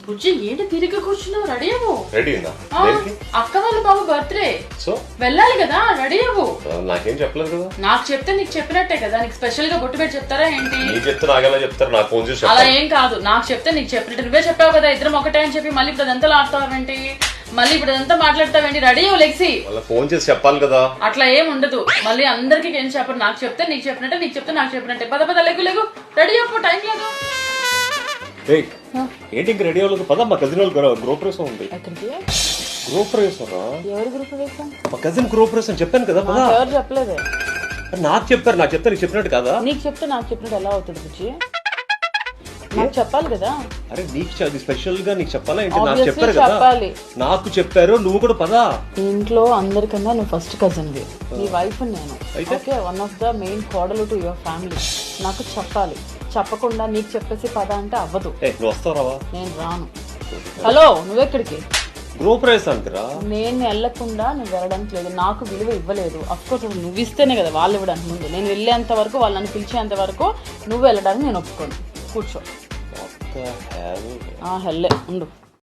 బుజ్జి ఏంటి తిరిగి కూర్చున్నావు? రెడీ అవ్వు. రెడీ అక్క వాళ్ళ బాబు బర్త్డే, సో వెళ్ళాలి కదా, రెడీ అవ్వు. నాకేం చెప్పలేదు కదా. నాకు చెప్తే నీకు చెప్పినట్టే కదా. నీకు స్పెషల్ గా బొట్టు పెట్టి చెప్తారా ఏంటి? నీకు చెప్తే నాకెలా చెప్తారు? నాకు ఫోన్ చేసి అలా ఏం కాదు, నాకు చెప్తే నీకు చెప్పినట్టు. నువ్వే చెప్పావు కదా ఇద్దరం ఒకటే అని చెప్పి, మళ్ళీ ఇప్పుడు అదంతా ఆడతావేంటి? మళ్ళీ ఇప్పుడు అదంతా మాట్లాడతావేంటి? రెడీ అవ్వు, లెగ్సి. ఫోన్ చేసి చెప్పాలి కదా. అట్లా ఏం ఉండదు. మళ్ళీ అందరికి ఏం చెప్పరు. నాకు చెప్తే నీకు చెప్పినట్టే, నీకు చెప్తే నాకు చెప్పినట్టే. పద పద, లెగ్గు లెగ్గు, రెడీ అవ్వు, టైం లేదు. ఏంటి ఇంక రెడీ అవ్వలేదు? పద, మా కజిన్ వాళ్ళు గృహప్రవేశం ఉంది. గృహప్రవేశం రా? ఎవరు గృహప్రవేశం? మా కజిన్ గృహప్రవేశం చెప్పాను కదా. పద. ఎవరు చెప్పలేదు. నాకు చెప్పారు, నాకు చెప్తే నీకు చెప్పినట్టు కదా. నీకు చెప్తే నాకు చెప్పినట్టు ఎలా అవుతుంది బుజ్జి? నాకు చెప్పాలి కదా. అరే నీకు అది స్పెషల్ గా నీకు చెప్పాలా ఏంటి? నాకు చెప్పారు కదా. నాకు చెప్పారు, నువ్వు కూడా పదా. ఇంట్లో అందరికన్నా నువ్వు ఫస్ట్ కజిన్ వి, నీ వైఫ్ నేను. Okay, one of the main కోడలు టు యువర్ ఫ్యామిలీ. నాకు చెప్పాలి. చెప్పకుండా నీకు చెప్పేసి పద అంటే అవ్వదు. నువ్వు వస్తావా? నేను రాను. హలో, నువ్వెక్కడికి? గృహప్రవేశానికి రా. నేను వెళ్ళకుండా నువ్వు వెళ్ళడానికి లేదు. నాకు విలువ ఇవ్వలేదు. అఫ్కోర్స్ నువ్వు ఇస్తేనే కదా వాళ్ళు ఇవ్వడానికి. ముందు నేను వెళ్ళేంత వరకు, వాళ్ళు నన్ను పిలిచేంత వరకు నువ్వు వెళ్ళడానికి నేను ఒప్పుకోను. కూర్చో. హెల్లే ఉండు.